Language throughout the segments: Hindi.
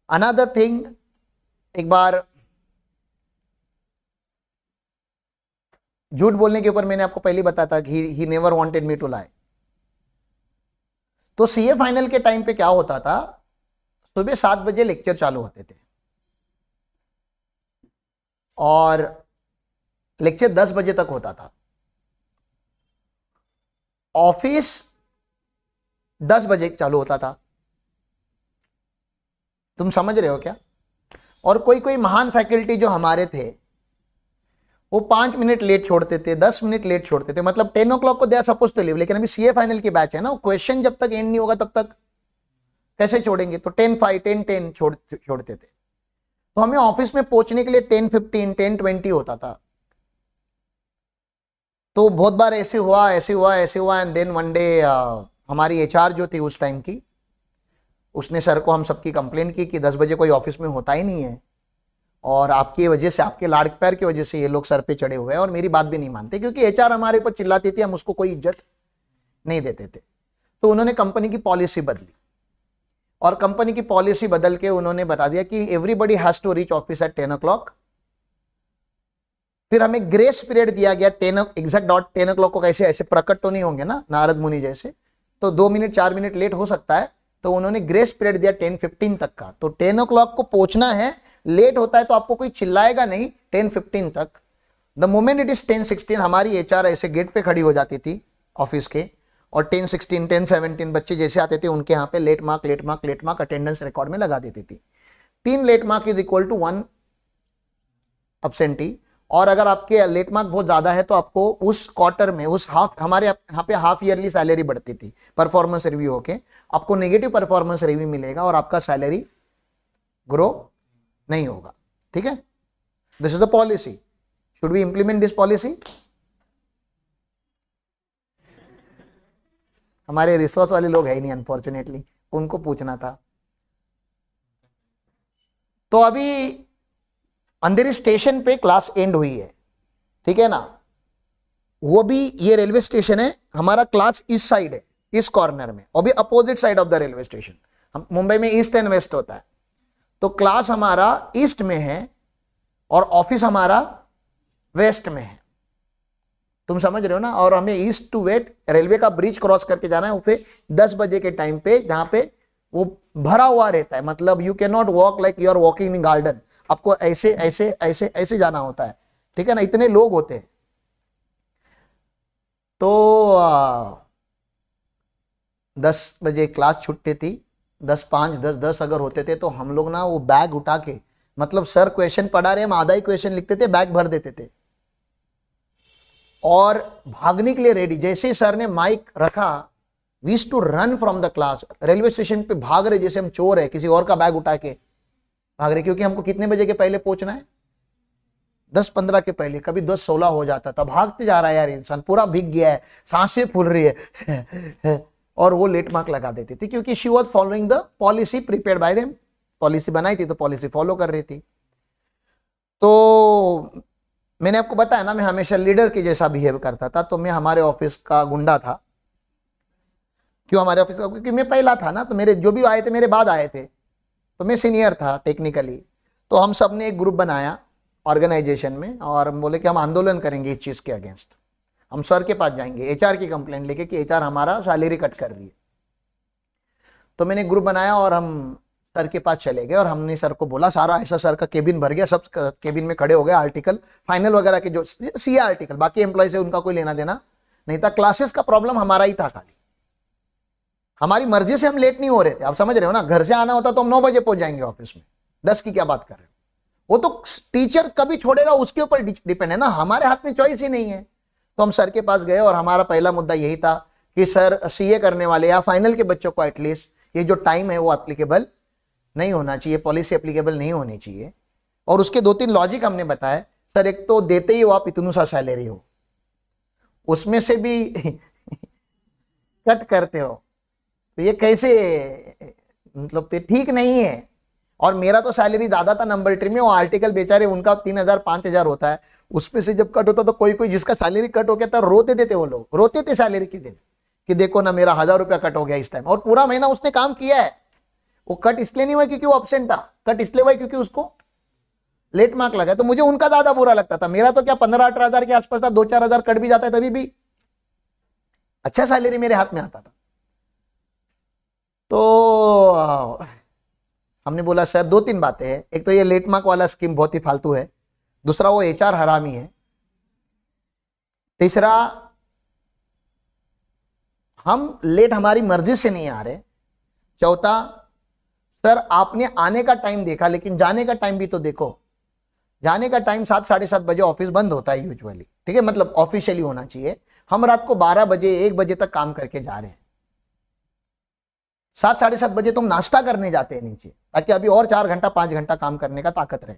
अनदर थिंग, एक बार झूठ बोलने के ऊपर मैंने आपको पहले बताया था कि he never wanted me to lie. तो सीए फाइनल के टाइम पे क्या होता था, सुबह 7 बजे लेक्चर चालू होते थे और लेक्चर 10 बजे तक होता था। ऑफिस 10 बजे चालू होता था, तुम समझ रहे हो क्या? और कोई कोई महान फैकल्टी जो हमारे थे वो 5 मिनट लेट छोड़ते थे, 10 मिनट लेट छोड़ते थे, मतलब 10 o'clock को they are suppose to leave. लेकिन अभी सीए फाइनल की बैच है ना, क्वेश्चन जब तक एंड नहीं होगा तब तक कैसे छोड़ेंगे? तो 10:05, 10:10 छोड़ते थे। तो हमें ऑफिस में पहुंचने के लिए 10:15, 10:20 होता था। तो बहुत बार ऐसे हुआ एंड देन वन डे हमारी एचआर जो थी उस टाइम की, उसने सर को हम सबकी कंप्लेंट की कि 10 बजे कोई ऑफिस में होता ही नहीं है और आपकी वजह से, आपके लाड़ प्यार की वजह से ये लोग सर पे चढ़े हुए हैं और मेरी बात भी नहीं मानते, क्योंकि एचआर हमारे ऊपर चिल्लाती थी, हम उसको कोई इज्जत नहीं देते थे। तो उन्होंने कंपनी की पॉलिसी बदली और कंपनी की पॉलिसी बदल के उन्होंने बता दिया कि everybody has to reach office at 10 o'clock। फिर हमें ग्रेस पीरियड दिया गया 10 एग्जैक्ट डॉट 10 o'clock को। कैसे ऐसे प्रकट तो नहीं होंगे ना नारद मुनि जैसे, तो 2 मिनट 4 मिनट लेट हो सकता है, तो उन्होंने ग्रेस पीरियड दिया 10:15 तक का। तो 10 o'clock को पहुंचना है, लेट होता है तो आपको कोई चिल्लाएगा नहीं 10:15 तक। द मोमेंट इट इज 10:16 हमारी एचआर ऐसे गेट पे खड़ी हो जाती थी ऑफिस के, और 10:16, 10:17 बच्चे जैसे आते थे उनके यहाँ पे लेट मार्क अटेंडेंस रिकॉर्ड में लगा देती थी। 3 late mark is equal to 1 absentee. और अगर आपके लेट मार्क बहुत ज्यादा है तो आपको उस क्वार्टर में, उस हाफ, हमारे यहाँ पे हाफ ईयरली सैलरी बढ़ती थी परफॉर्मेंस रिव्यू होके, आपको नेगेटिव परफॉर्मेंस रिव्यू मिलेगा और आपका सैलरी ग्रो नहीं होगा। ठीक है, this is the policy. Should we implement this policy? हमारे रिसोर्स वाले लोग है ही नहीं अनफॉर्चुनेटली, उनको पूछना था। तो अभी अंधेरी स्टेशन पे क्लास एंड हुई है, ठीक है ना, वो भी ये रेलवे स्टेशन है, हमारा क्लास इस साइड है, इस कॉर्नर में, और भी opposite side of the railway station. हम मुंबई में ईस्ट एंड वेस्ट होता है, तो क्लास हमारा ईस्ट में है और ऑफिस हमारा वेस्ट में है, तुम समझ रहे हो ना। और हमें ईस्ट टू वेस्ट रेलवे का ब्रिज क्रॉस करके जाना है, वो फिर 10 बजे के टाइम पे, जहां पे वो भरा हुआ रहता है, मतलब you can not walk like you are walking in garden, आपको ऐसे ऐसे ऐसे ऐसे जाना होता है, ठीक है ना, इतने लोग होते हैं। तो 10 बजे क्लास छूटती थी, 10:05, 10:10 अगर होते थे तो हम लोग ना वो बैग उठा के, मतलब सर क्वेश्चन पढ़ा रहे, हम आधा ही क्वेश्चन लिखते थे, बैग भर देते थे और भागने के लिए रेडी। जैसे सर ने माइक रखा, we used to run from the class, railway station पे भाग रहे जैसे हम चोर है, किसी और का बैग उठा के भाग रहे, क्योंकि हमको कितने बजे के पहले पहुंचना है, 10:15 के पहले, कभी 10:16 हो जाता था। भागते जा रहा है यार इंसान, पूरा भीग गया है, सांसें फूल रही है और वो लेट मार्क लगा देती थी, क्योंकि she was following the policy prepared by them. Policy बनाई थी तो पॉलिसी फॉलो कर रही थी। तो मैंने आपको बताया ना, मैं हमेशा लीडर के जैसा बिहेव करता था, तो मैं हमारे ऑफिस का गुंडा था। क्यों हमारे ऑफिस का? क्योंकि मैं पहला था ना, तो मेरे जो भी आए थे मेरे बाद आए थे, तो मैं सीनियर था टेक्निकली। तो हम सब ने एक ग्रुप बनाया ऑर्गेनाइजेशन में और हम बोले कि हम आंदोलन करेंगे इस चीज़ के अगेंस्ट, हम सर के पास जाएंगे एचआर की कंप्लेंट लेके कि एचआर हमारा सैलरी कट कर रही है। तो मैंने ग्रुप बनाया और हम सर के पास चले गए और हमने सर को बोला, सारा ऐसा सर का केबिन भर गया, सब केबिन में खड़े हो गए, आर्टिकल फाइनल वगैरह के जो सीए आर्टिकल, बाकी एम्प्लॉय से उनका कोई लेना देना नहीं था। क्लासेस का प्रॉब्लम हमारा ही था, खाली हमारी मर्जी से हम लेट नहीं हो रहे थे, आप समझ रहे हो ना। घर से आना होता तो हम 9 बजे पहुंच जाएंगे ऑफिस में, 10 की क्या बात कर रहे हो। वो तो टीचर कभी छोड़ेगा उसके ऊपर डिपेंड है ना, हमारे हाथ में चॉइस ही नहीं है। तो हम सर के पास गए और हमारा पहला मुद्दा यही था कि सर सीए करने वाले या फाइनल के बच्चों को एटलीस्ट ये जो टाइम है वो एप्लीकेबल नहीं होना चाहिए, पॉलिसी एप्लीकेबल नहीं होनी चाहिए। और उसके 2-3 लॉजिक हमने बताए। सर एक तो देते ही हो आप इतनी सा सैलरी हो, उसमें से भी कट करते हो, तो ये कैसे, मतलब ठीक नहीं है। और मेरा तो सैलरी ज्यादा था नंबर ट्री में, वो आर्टिकल बेचारे उनका 3,000 5,000 होता है, उसमें से जब कट होता तो कोई कोई जिसका सैलरी कट हो गया था रोते देते, वो लोग रोते थे सैलरी के दिन कि देखो ना मेरा 1,000 रुपया कट हो गया इस टाइम, और पूरा महीना उसने काम किया है। वो कट इसलिए नहीं हुआ क्योंकि वो एब्सेंट था, कट इसलिए हुआ क्योंकि उसको लेट मार्क लगा, तो मुझे उनका ज्यादा बुरा लगता था। मेरा तो क्या 15-18 हजार के आसपास था, 2-4 हजार कट भी जाता है तभी भी अच्छा सैलरी मेरे हाथ में आता था। तो हमने बोला सर 2-3 बातें हैं, एक तो ये लेट मार्क वाला स्कीम बहुत ही फालतू है, दूसरा वो HR हरामी है, तीसरा हम लेट हमारी मर्जी से नहीं आ रहे, चौथा सर आपने आने का टाइम देखा लेकिन जाने का टाइम भी तो देखो। जाने का टाइम 7-7:30 बजे ऑफिस बंद होता है यूजुअली, ठीक है, मतलब ऑफिशियली होना चाहिए। हम रात को 12 बजे 1 बजे तक काम करके जा रहे हैं। 7-7:30 बजे तुम नाश्ता करने जाते हैं नीचे, ताकि अभी और 4 घंटा 5 घंटा काम करने का ताकत रहे।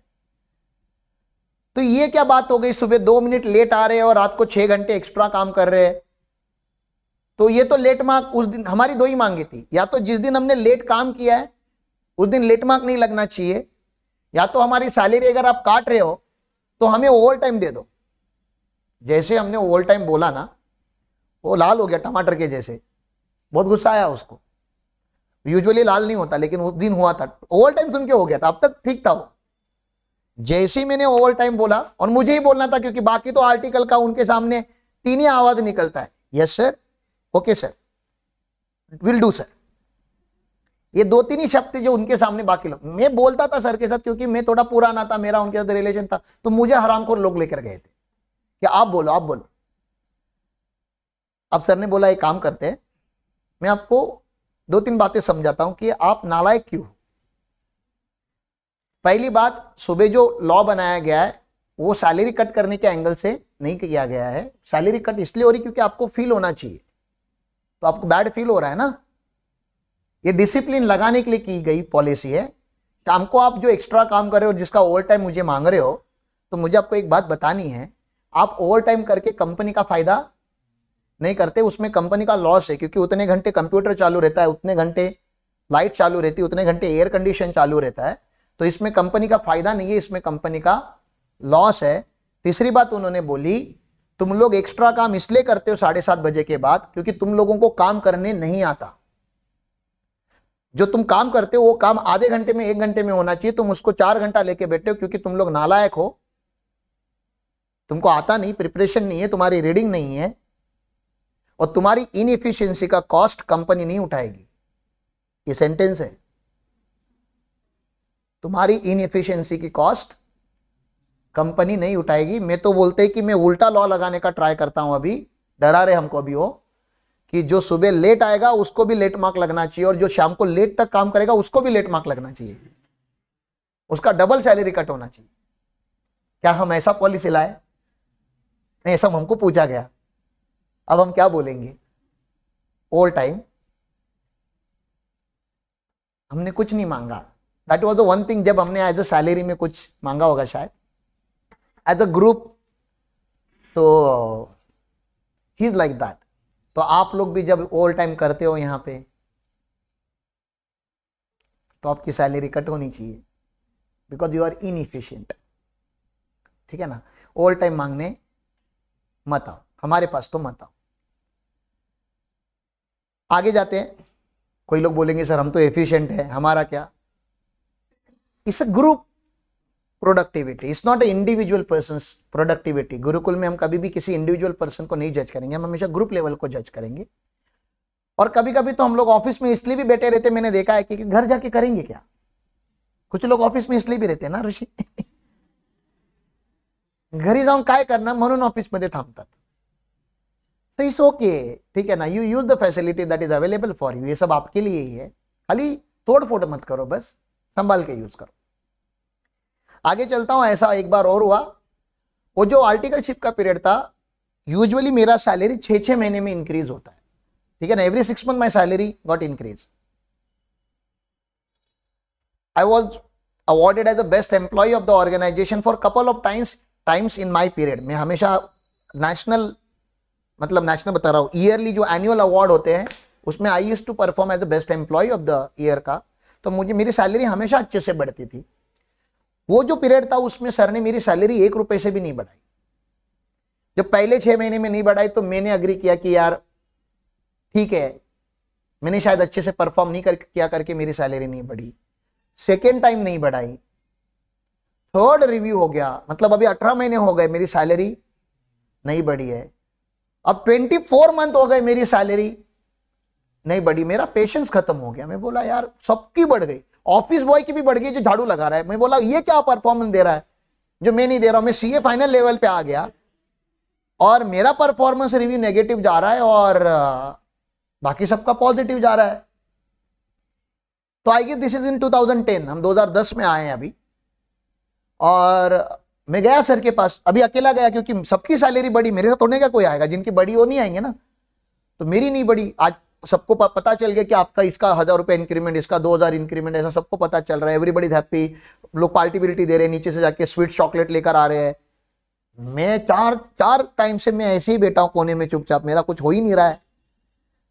तो ये क्या बात हो गई, सुबह 2 मिनट लेट आ रहे हैं और रात को 6 घंटे एक्स्ट्रा काम कर रहे हैं। तो ये तो लेट मार्क उस दिन हमारी 2 ही मांगे थी, या तो जिस दिन हमने लेट काम किया है उस दिन लेट मार्क नहीं लगना चाहिए, या तो हमारी सैलरी अगर आप काट रहे हो तो हमें ओवर टाइम दे दो। जैसे हमने ओवर टाइम बोला ना, वो लाल हो गया टमाटर के जैसे, बहुत गुस्सा आया उसको। यूजुअली लाल नहीं होता लेकिन उस दिन हुआ था, ओवर टाइम सुन के हो गया था, अब तक ठीक था वो। जैसे ही मैंने ओवर टाइम बोला, और मुझे ही बोलना था क्योंकि बाकी तो आर्टिकल का उनके सामने 3 ही आवाज निकलता है, yes sir, okay sir, will do sir. ये 2-3 ही शब्द जो उनके सामने, बाकी लोग, मैं बोलता था सर के साथ क्योंकि मैं थोड़ा पुराना था, मेरा उनके साथ रिलेशन था, तो मुझे हरामखोर लोग लेकर गए थे कि आप बोलो आप बोलो। अब सर ने बोला एक काम करते हैं, मैं आपको 2-3 बातें समझाता हूं कि आप नालायक क्यों। पहली बात, सुबह जो लॉ बनाया गया है वो सैलरी कट करने के एंगल से नहीं किया गया है। सैलरी कट इसलिए हो रही क्योंकि आपको फील होना चाहिए, तो आपको बैड फील हो रहा है ना, ये डिसिप्लिन लगाने के लिए की गई पॉलिसी है। शाम को आप जो एक्स्ट्रा काम कर रहे हो, जिसका ओवर टाइम मुझे मांग रहे हो, तो मुझे आपको एक बात बतानी है, आप ओवर टाइम करके कंपनी का फायदा नहीं करते, उसमें कंपनी का लॉस है, क्योंकि उतने घंटे कंप्यूटर चालू रहता है, उतने घंटे लाइट चालू रहती है, उतने घंटे एयर कंडीशन चालू रहता है, तो इसमें कंपनी का फायदा नहीं है, इसमें कंपनी का लॉस है। तीसरी बात उन्होंने बोली, तुम लोग एक्स्ट्रा काम इसलिए करते हो 7:30 बजे के बाद क्योंकि तुम लोगों को काम करने नहीं आता। जो तुम काम करते हो वो काम आधे घंटे में 1 घंटे में होना चाहिए, तुम उसको 4 घंटा लेके बैठे हो क्योंकि तुम लोग नालायक हो, तुमको आता नहीं, प्रिपरेशन नहीं है, तुम्हारी रीडिंग नहीं है, और तुम्हारी इनएफिशिएंसी का कॉस्ट कंपनी नहीं उठाएगी। ये सेंटेंस है, तुम्हारी इनएफिशिएंसी की कॉस्ट कंपनी नहीं उठाएगी। मैं तो बोलते कि मैं उल्टा लॉ लगाने का ट्राई करता हूं, अभी डरा रहे हमको अभी हो कि जो सुबह लेट आएगा उसको भी लेट मार्क लगना चाहिए, और जो शाम को लेट तक काम करेगा उसको भी लेट मार्क लगना चाहिए, उसका डबल सैलरी कट होना चाहिए। क्या हम ऐसा पॉलिसी लाए? नहीं, ऐसा हमको पूछा गया। अब हम क्या बोलेंगे? ओवर टाइम हमने कुछ नहीं मांगा, that was the one thing. जब हमने एज अ सैलरी में कुछ मांगा होगा शायद एज अ ग्रुप, तो ही इज लाइक दैट। तो आप लोग भी जब ओवर टाइम करते हो यहां पे, तो आपकी सैलरी कट होनी चाहिए, बिकॉज यू आर इनएफिशिएंट, ठीक है ना। ओवर टाइम मांगने मत आओ, हमारे पास तो मत आओ। आगे जाते हैं। कोई लोग बोलेंगे सर हम तो एफिशिएंट है, हमारा क्या? It's a group productivity, it's not a individual person productivity. Gurukul में हम कभी भी किसी इंडिविजुअल पर्सन को नहीं जज करेंगे, हम हमेशा ग्रुप लेवल को जज करेंगे। और कभी कभी तो हम लोग ऑफिस में इसलिए भी बैठे रहते, मैंने देखा है कि घर जाके करेंगे क्या। कुछ लोग ऑफिस में इसलिए भी रहते हैं ना ऋषि, घरी जाऊन काय करणार म्हणून ऑफिस मध्ये थांबतात। सो इट्स ओके, ठीक है ना, you use the facility that is available for you. ये सब आपके लिए ही है, खाली तोड़ फोड़ मत करो, बस संभाल के यूज करो। आगे चलता हूं। ऐसा एक बार और हुआ, वो जो आर्टिकलशिप का पीरियड था, यूजुअली मेरा सैलरी 6-6 महीने में इंक्रीज होता है, ठीक है ना। Every 6 month my salary got increase. I was awarded as the best employee of the organisation for couple of times in my period. मैं हमेशा नेशनल बता रहा हूँ, ईयरली जो एनुअल अवार्ड होते हैं उसमें I used to perform as the best employee of the year का, तो मुझे मेरी सैलरी हमेशा अच्छे से बढ़ती थी। वो जो पीरियड था उसमें सर ने मेरी सैलरी 1 रुपए से भी नहीं बढ़ाई। जब पहले 6 महीने में नहीं बढ़ाई तो मैंने अग्री किया कि यार ठीक है, मैंने शायद अच्छे से परफॉर्म नहीं किया करके मेरी सैलरी नहीं बढ़ी। सेकेंड टाइम नहीं बढ़ाई, थर्ड रिव्यू हो गया, मतलब अभी 18 महीने हो गए मेरी सैलरी नहीं बढ़ी है, अब 24 मंथ हो गए मेरी सैलरी नहीं बढ़ी, मेरा पेशेंस खत्म हो गया। मैं बोला यार सबकी बढ़ गई, ऑफिस बॉय की भी बढ़ गई जो झाड़ू लगा रहा है। मैं बोला ये क्या परफॉर्मेंस दे रहा है जो मैं नहीं दे रहा हूं। मैं सीए फाइनल लेवल पे आ गया और मेरा परफॉर्मेंस रिव्यू नेगेटिव जा रहा है और बाकी सबका पॉजिटिव जा रहा है। तो I guess this is in 2010, हम 2010 में आए हैं अभी। और मैं गया सर के पास, अभी अकेला गया क्योंकि सबकी सैलरी बढ़ी, मेरे साथ थोड़ने का कोई आएगा, जिनकी बढ़ी वो नहीं आएंगे ना। तो मेरी नहीं बढ़ी। आज सबको पता चल गया कि आपका इसका 1000 रुपये इंक्रीमेंट, इसका 2000 इंक्रीमेंट, ऐसा सबको पता चल रहा है। एवरीबडी इज हैप्पी, लोग पार्टी बिल्टी दे रहे हैं, नीचे से जाके स्वीट चॉकलेट लेकर आ रहे हैं। मैं चार टाइम से मैं ऐसे ही बैठा हूँ कोने में चुपचाप, मेरा कुछ हो ही नहीं रहा है।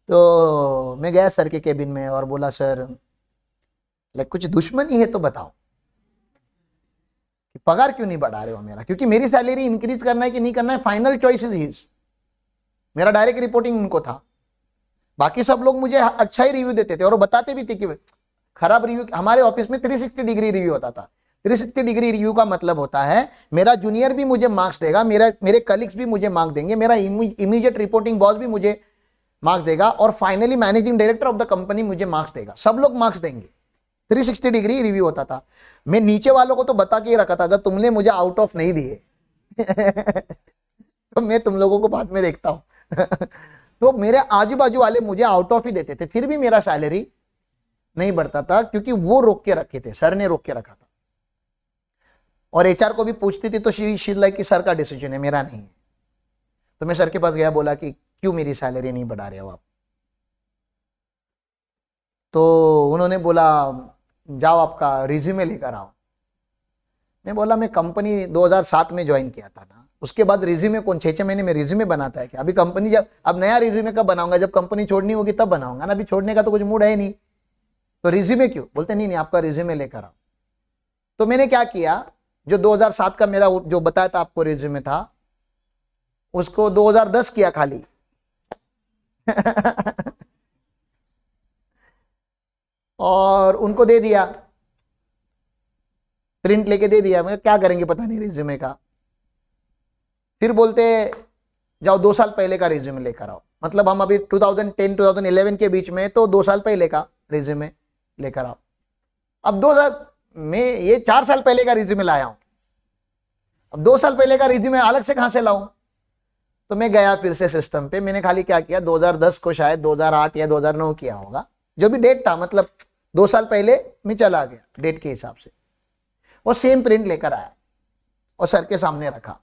तो मैं गया सर के केबिन में और बोला सर कुछ दुश्मनी है तो बताओ, पगार क्यों नहीं बढ़ा रहे हो मेरा, क्योंकि मेरी सैलरी इंक्रीज करना है कि नहीं करना है फाइनल चॉइस इज हिज। मेरा डायरेक्ट रिपोर्टिंग उनको था, बाकी सब लोग मुझे अच्छा ही रिव्यू देते थे और वो बताते भी थे कि खराब रिव्यू। हमारे ऑफिस में 360 डिग्री रिव्यू होता था। 360 डिग्री रिव्यू का मतलब होता है मेरा जूनियर भी मुझे मार्क्स देगा, मेरे कलीग्स भी मुझे मार्क्स देंगे, मेरा इमीडिएट रिपोर्टिंग बॉस भी मुझे मार्क्स देगा और finally managing director of the company मुझे मार्क्स देगा, सब लोग मार्क्स देंगे। 360 डिग्री रिव्यू होता था। मैं नीचे वालों को तो बता के ही रखा था अगर तुमने मुझे आउट ऑफ नहीं दिए तो मैं तुम लोगों को बाद में देखता हूं तो मेरे आजू बाजू वाले मुझे आउट ऑफ ही देते थे, फिर भी मेरा सैलरी नहीं बढ़ता था क्योंकि वो रोक के रखे थे, सर ने रोक के रखा था। और एचआर को भी पूछती थी तो शी लाइक कि सर का डिसीजन है, मेरा नहीं है। तो मैं सर के पास गया, बोला कि क्यों मेरी सैलरी नहीं बढ़ा रहे हो आप। तो उन्होंने बोला जाओ आपका रिज्यूमे लेकर आओ। मैं बोला मैं कंपनी 2007 में ज्वाइन किया था ना, उसके बाद रिज्यूमे कौन 6 महीने में रिज्यूमे बनाता है क्या? अभी कंपनी जब अब नया रिज्यूमे कब बनाऊंगा, जब कंपनी छोड़नी होगी तब बनाऊंगा ना, अभी छोड़ने का तो कुछ मूड है नहीं। तो रिज्यूमे क्यों? बोलते नहीं आपका रिज्यूमे लेकर आओ। तो मैंने क्या किया, जो 2007 का मेरा जो बताया था आपको रिज्यूमे था उसको 2010 किया खाली और उनको दे दिया, प्रिंट लेके दे दिया। मैं क्या करेंगे पता नहीं रिज्यूमे का। फिर बोलते जाओ 2 साल पहले का रिज्यूमे लेकर आओ, मतलब हम अभी 2010-2011 के बीच में, तो 2 साल पहले का रिज्यूमे लेकर आओ। अब 2000 में ये 4 साल पहले का रिज्यूमे लाया हूं, अब 2 साल पहले का रिज्यूमे अलग से कहां से लाऊं? तो मैं गया फिर से सिस्टम पे, मैंने खाली क्या किया 2010 को शायद 2008 या 2009 किया होगा, जो भी डेट था, मतलब 2 साल पहले मैं चला गया डेट के हिसाब से, और सेम प्रिंट लेकर आया और सर के सामने रखा।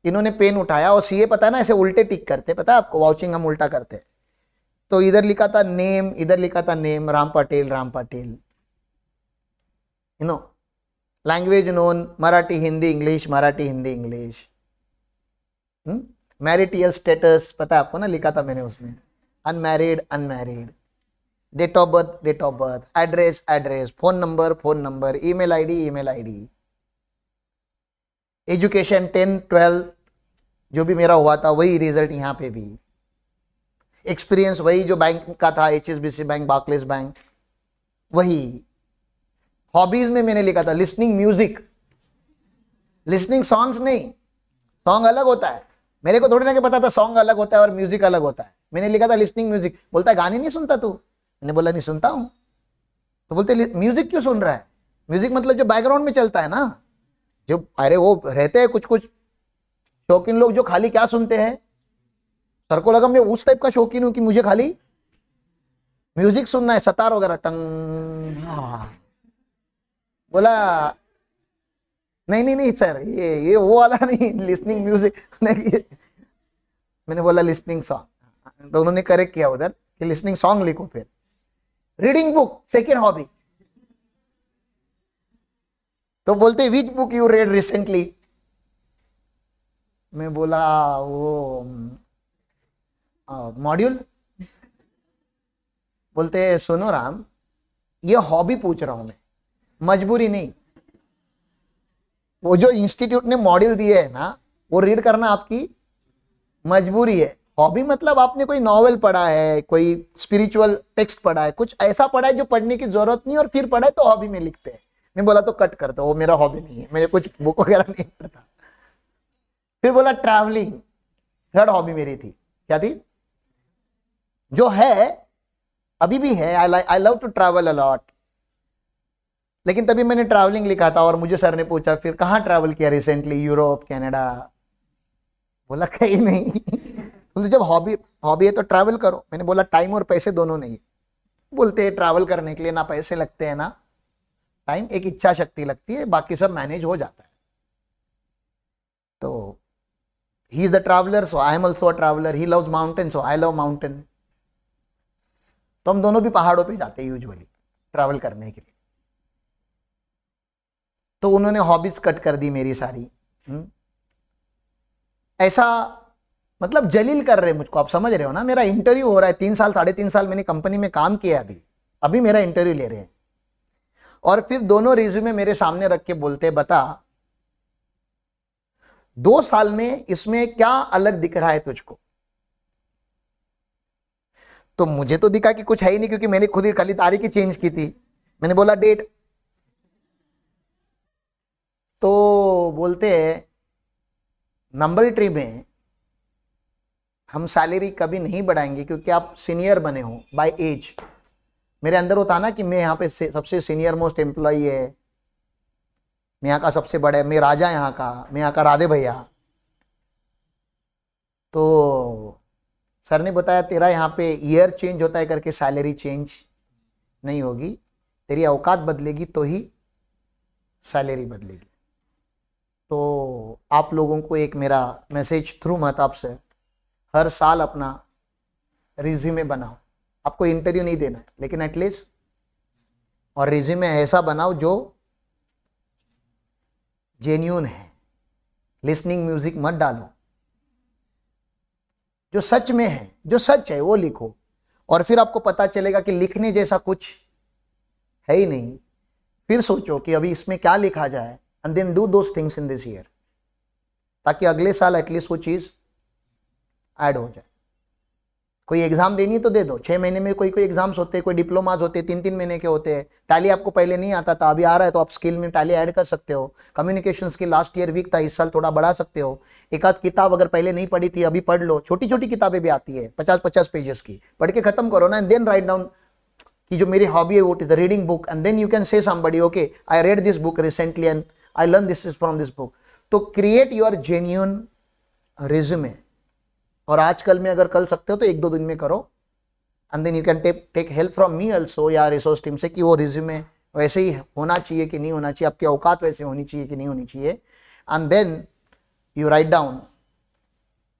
इन्होंने पेन उठाया और सीए पता है ना ऐसे उल्टे टिक करते, पता है आपको, वाउचिंग हम उल्टा करते। तो इधर लिखा था नेम, इधर लिखा था name, Ram Patil, you know, language known Marathi Hindi English, Marathi Hindi English. Marital status पता है आपको ना, लिखा था मैंने उसमें, unmarried, date of birth, address, phone number, email ID, education 10, 12 जो भी मेरा हुआ था वही रिजल्ट यहाँ पे भी, एक्सपीरियंस वही जो बैंक का था, HSBC बैंक, बार्कलेस बैंक वही। हॉबीज में मैंने लिखा था लिसनिंग म्यूजिक, लिसनिंग सॉन्ग्स नहीं, सॉन्ग अलग होता है, मेरे को थोड़ी ना कि पता था सॉन्ग अलग होता है और म्यूजिक अलग होता है। मैंने लिखा था लिसनिंग म्यूजिक। बोलता है गाने नहीं सुनता तू? मैंने बोला नहीं सुनता हूं। तो बोलते म्यूजिक क्यों सुन रहा है? म्यूजिक मतलब जो बैकग्राउंड में चलता है ना, जो अरे वो रहते हैं कुछ शौकीन लोग जो खाली क्या सुनते हैं। सर को लगा मैं उस टाइप का शौकीन हूं कि मुझे खाली म्यूजिक सुनना है, सतार वगैरह टंग। बोला नहीं सर, ये वो वाला नहीं, लिसनिंग म्यूजिक नहीं। मैंने बोला लिसनिंग सॉन्ग, तो उन्होंने करेक्ट किया उधर कि लिसनिंग सॉन्ग लिखो। फिर रीडिंग बुक सेकेंड हॉबी। तो बोलते which book you read recently? मैं बोला वो मॉड्यूल। बोलते सुनो राम, ये हॉबी पूछ रहा हूं मैं, मजबूरी नहीं। वो जो इंस्टीट्यूट ने मॉड्यूल दिए है ना, वो रीड करना आपकी मजबूरी है, हॉबी मतलब आपने कोई नॉवेल पढ़ा है, कोई स्पिरिचुअल टेक्स्ट पढ़ा है, कुछ ऐसा पढ़ा है जो पढ़ने की जरूरत नहीं और फिर पढ़ा है तो हॉबी में लिखते हैं। मैं बोला तो कट करता, वो मेरा हॉबी नहीं है, मेरे कुछ बुक वगैरह नहीं पढ़ता। फिर बोला ट्रैवलिंग, थर्ड हॉबी मेरी थी। क्या थी? जो है अभी भी है, I love to travel a lot. लेकिन तभी मैंने ट्रैवलिंग लिखा था और मुझे सर ने पूछा फिर कहाँ ट्रैवल किया रिसेंटली, यूरोप, कनाडा? बोला कहीं नहीं। बोलते जब हॉबी है तो ट्रैवल करो। मैंने बोला टाइम और पैसे दोनों नहीं। बोलते हैं ट्रैवल करने के लिए ना पैसे लगते हैं ना टाइम, एक इच्छा शक्ति लगती है, बाकी सब मैनेज हो जाता है। तो he is the traveller, so I am also a traveller. He loves mountain, so I love mountain. तो हम दोनों भी पहाड़ों पे जाते हैं यूजुअली ट्रैवल करने के लिए। तो उन्होंने हॉबीज कट कर दी मेरी सारी। ऐसा मतलब जलील कर रहे मुझको, आप समझ रहे हो ना। मेरा इंटरव्यू हो रहा है, 3 साल 3.5 साल मैंने कंपनी में काम किया, अभी मेरा इंटरव्यू ले रहे हैं। और फिर दोनों रिज्यूमे मेरे सामने रख के बोलते बता 2 साल में इसमें क्या अलग दिख रहा है तुझको? तो मुझे तो दिखा कि कुछ है ही नहीं, क्योंकि मैंने खुद ही खाली तारीख ही चेंज की थी। मैंने बोला डेट। तो बोलते नंबर ट्री में हम सैलरी कभी नहीं बढ़ाएंगे क्योंकि आप सीनियर बने हो बाय एज। मेरे अंदर होता ना कि मैं यहाँ पे सबसे सीनियर मोस्ट एम्प्लॉई है, मैं यहाँ का सबसे बड़ा, मैं राजा यहाँ का, मैं यहाँ का राधे भैया। तो सर ने बताया तेरा यहाँ पे ईयर चेंज होता है करके सैलरी चेंज नहीं होगी, तेरी औकात बदलेगी तो ही सैलरी बदलेगी। तो आप लोगों को एक मेरा मैसेज थ्रू महताब से, हर साल अपना रिज्यूमे बनाओ। आपको इंटरव्यू नहीं देना है लेकिन एटलीस्ट और रिज्यूमे ऐसा बनाओ जो जेन्यून है। लिसनिंग म्यूजिक मत डालो, जो सच में है, जो सच है वो लिखो। और फिर आपको पता चलेगा कि लिखने जैसा कुछ है ही नहीं। फिर सोचो कि अभी इसमें क्या लिखा जाए, and then do those things in this year, ताकि अगले साल एटलीस्ट वो चीज ऐड हो जाए। कोई एग्जाम देनी तो दे दो, 6 महीने में कोई एग्जाम्स होते हैं, कोई डिप्लोमाज होते हैं 3-3 महीने के होते हैं। टैली आपको पहले नहीं आता था, अभी आ रहा है तो आप स्किल में टैली ऐड कर सकते हो। Communication skill last year weak था, इस साल थोड़ा बढ़ा सकते हो। एक आध किताब अगर पहले नहीं पढ़ी थी अभी पढ़ लो, छोटी छोटी किताबें भी आती है 50-50 पेजेस की, पढ़ के खत्म करो ना। एंड देन राइट डाउन कि जो मेरी हॉबी है वो is the reading book, and then you can say somebody okay I read this book recently and I learn this is from this book. तो क्रिएट योर जेन्युइन रिज्यूमे। और आजकल में अगर कर सकते हो तो 1-2 दिन में करो, and then you can take help from me also या रिसोर्स टीम से कि वो रिज्यूमे वैसे ही होना चाहिए कि नहीं होना चाहिए, आपकी औकात वैसे होनी चाहिए कि नहीं होनी चाहिए। And then you write down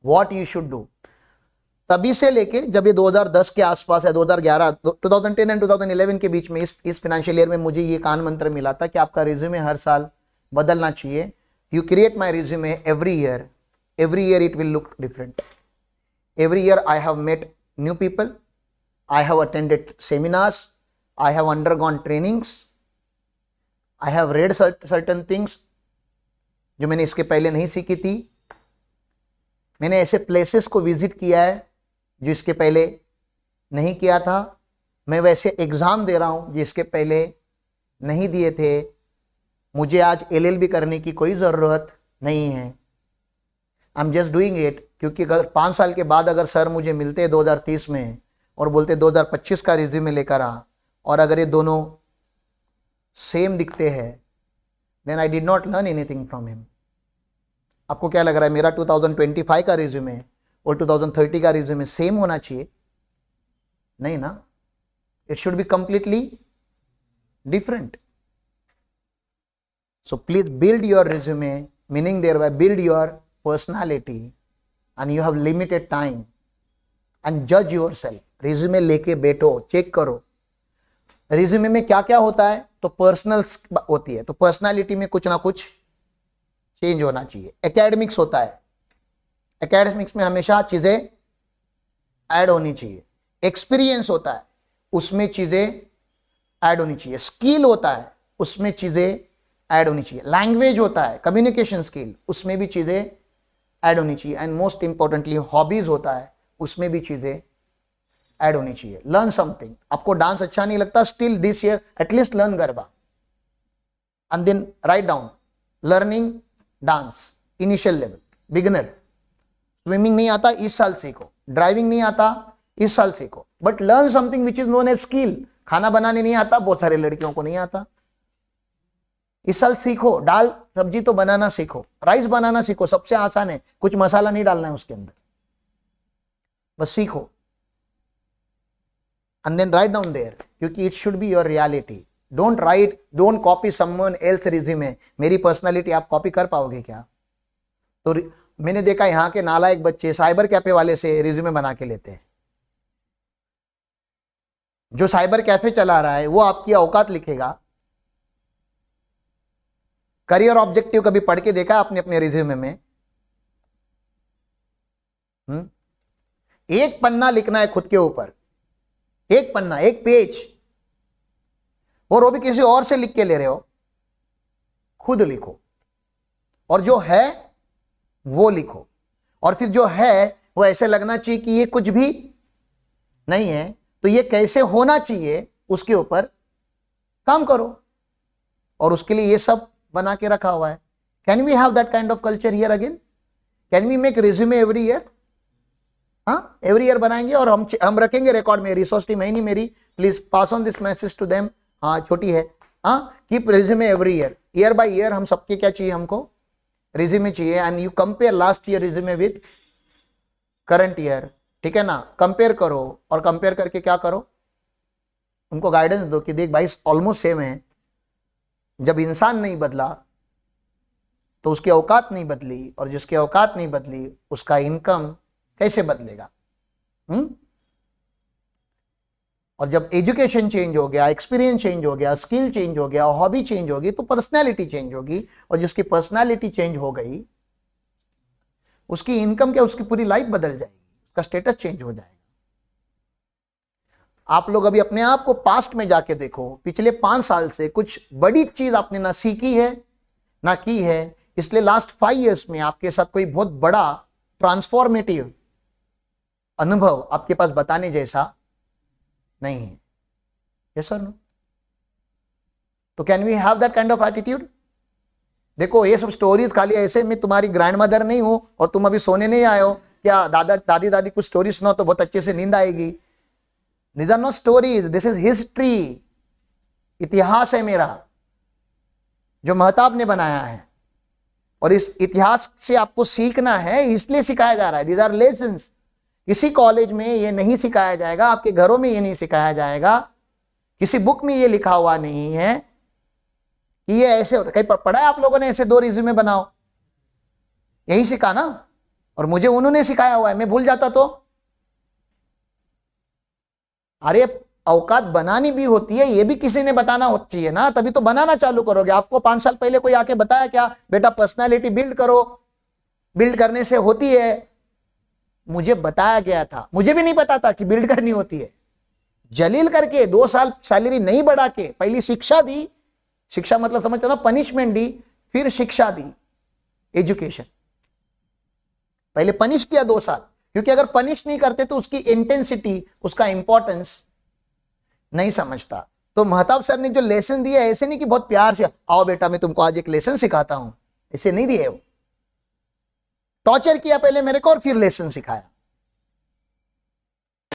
what you should do. तभी से लेके जब ये 2010 के आसपास है, 2011, 2010 एंड 2011 के बीच में, इस फाइनेंशियल ईयर में मुझे ये कान मंत्र मिला था कि आपका रिज्यूमे हर साल बदलना चाहिए। You create my resume every year it will look different. Every year I have met new people, I have attended seminars, I have undergone trainings, I have read certain things जो मैंने इसके पहले नहीं सीखी थी। मैंने ऐसे प्लेसेस को विजिट किया है जो इसके पहले नहीं किया था। मैं वैसे एग्ज़ाम दे रहा हूँ जिसके पहले नहीं दिए थे। मुझे आज LLB करने की कोई ज़रूरत नहीं है। I am just doing it क्योंकि अगर 5 साल के बाद अगर सर मुझे मिलते 2030 में और बोलते 2025 का रिज्यूमे लेकर आ, और अगर ये दोनों सेम दिखते हैं, then I did not learn anything from him. आपको क्या लग रहा है मेरा 2025 का रिज्यूमे और 2030 का रिज्यूमे सेम होना चाहिए? नहीं ना, it should be completely different. So please build your resume, meaning thereby build your personality, and you have limited time, and judge yourself। Resume लेके बैठो, चेक करो रिज्यूमे में क्या क्या होता है। तो पर्सनल होती है, तो पर्सनालिटी में कुछ ना कुछ चेंज होना चाहिए। एकेडमिक्स होता है, एकेडमिक्स में हमेशा चीजें ऐड होनी चाहिए। एक्सपीरियंस होता है, उसमें चीजें ऐड होनी चाहिए। स्किल होता है, उसमें चीजें ऐड होनी चाहिए। लैंग्वेज होता है, कम्युनिकेशन स्किल, उसमें भी चीजें ऐड होनी चाहिए। एंड मोस्ट इंपॉर्टेंटली हॉबीज होता है, उसमें भी चीजें ऐड होनी चाहिए। Learn something. आपको डांस अच्छा नहीं लगता, still this year at least learn garba and then write down learning dance initial level beginner. Swimming नहीं आता इस साल सीखो, ड्राइविंग नहीं आता इस साल सीखो, but learn something which is known as skill. खाना बनाने नहीं आता, बहुत सारे लड़कियों को नहीं आता, इस साल सीखो। दाल सब्जी तो बनाना सीखो, राइस बनाना सीखो, सबसे आसान है, कुछ मसाला नहीं डालना है उसके अंदर, बस सीखो and then write down there, क्योंकि it should be your reality. Don't write, don't copy someone else resume. मेरी पर्सनालिटी आप कॉपी कर पाओगे क्या? तो मैंने देखा यहाँ के नालायक बच्चे साइबर कैफे वाले से रिज्यूमे बना के लेते हैं। जो साइबर कैफे चला रहा है वो आपकी औकात लिखेगा। करियर ऑब्जेक्टिव कभी पढ़ के देखा आपने अपने रिज्यूमे में? एक पन्ना लिखना है खुद के ऊपर, एक पन्ना, एक पेज, और वो भी किसी और से लिख के ले रहे हो। खुद लिखो और जो है वो लिखो, और फिर जो है वो ऐसे लगना चाहिए कि ये कुछ भी नहीं है, तो ये कैसे होना चाहिए उसके ऊपर काम करो, और उसके लिए ये सब बना के रखा हुआ है। Can we have that kind of culture here again? Can we make resume every year? हाँ, एवरी ईयर बनाएंगे और हम रखेंगे रिकॉर्ड में। रिसोर्स टीम है नहीं मेरी, please pass on this message to them. हाँ, छोटी है। हाँ, keep resume every year by year. हम सबके क्या चाहिए? हमको रिज्यूमे चाहिए, and you compare last year resume with current year. ठीक है ना? कंपेयर करो, और कंपेयर करके क्या करो, उनको गाइडेंस दो कि देख भाई ऑलमोस्ट सेम है। जब इंसान नहीं बदला तो उसकी औकात नहीं बदली, और जिसकी औकात नहीं बदली उसका इनकम कैसे बदलेगा? और जब एजुकेशन चेंज हो गया, एक्सपीरियंस चेंज हो गया, स्किल चेंज हो गया, हॉबी चेंज होगी, तो पर्सनैलिटी चेंज होगी, और जिसकी पर्सनैलिटी चेंज हो गई उसकी इनकम क्या, उसकी पूरी लाइफ बदल जाएगी, उसका स्टेटस चेंज हो जाएगा। आप लोग अभी अपने आप को पास्ट में जाके देखो, पिछले 5 साल से कुछ बड़ी चीज आपने ना सीखी है ना की है, इसलिए लास्ट 5 इयर्स में आपके साथ कोई बहुत बड़ा ट्रांसफॉर्मेटिव अनुभव आपके पास बताने जैसा नहीं है। यस और नो? तो can we have that kind of attitude? देखो, ये सब स्टोरीज खाली ऐसे, मैं तुम्हारी ग्रैंड मदर नहीं हूं और तुम अभी सोने नहीं आए हो क्या? दादी कुछ स्टोरी सुनाओ तो बहुत अच्छे से नींद आएगी। These are not stories, this is history। इतिहास है मेरा जो महताब ने बनाया है, और इस इतिहास से आपको सीखना है, इसलिए सिखाया जा रहा है। These are lessons। किसी कॉलेज में ये नहीं सिखाया जाएगा, आपके घरों में ये नहीं सिखाया जाएगा, किसी बुक में ये लिखा हुआ नहीं है कि ये ऐसे होता। कहीं पढ़ा है आप लोगों ने ऐसे 2 रिज्यूमे बनाओ? यही सिखा ना, और मुझे उन्होंने सिखाया हुआ है, मैं भूल जाता तो। अरे औकात बनानी भी होती है, ये भी किसी ने बताना चाहिए ना, तभी तो बनाना चालू करोगे। आपको 5 साल पहले कोई आके बताया क्या, बेटा पर्सनालिटी बिल्ड करो, बिल्ड करने से होती है? मुझे बताया गया था, मुझे भी नहीं पता था कि बिल्ड करनी होती है। जलील करके 2 साल सैलरी नहीं बढ़ा के पहली शिक्षा दी, शिक्षा मतलब समझते हो ना, पनिशमेंट दी, फिर शिक्षा दी, एजुकेशन। पहले पनिश किया 2 साल, क्योंकि अगर पनिश नहीं करते तो उसकी इंटेंसिटी, उसका इंपॉर्टेंस नहीं समझता। तो महताब सर ने जो लेसन दिया, ऐसे नहीं कि बहुत प्यार से आओ बेटा मैं तुमको आज एक लेसन सिखाता हूं, ऐसे नहीं दिए। वो टॉर्चर किया पहले मेरे को और फिर लेसन सिखाया।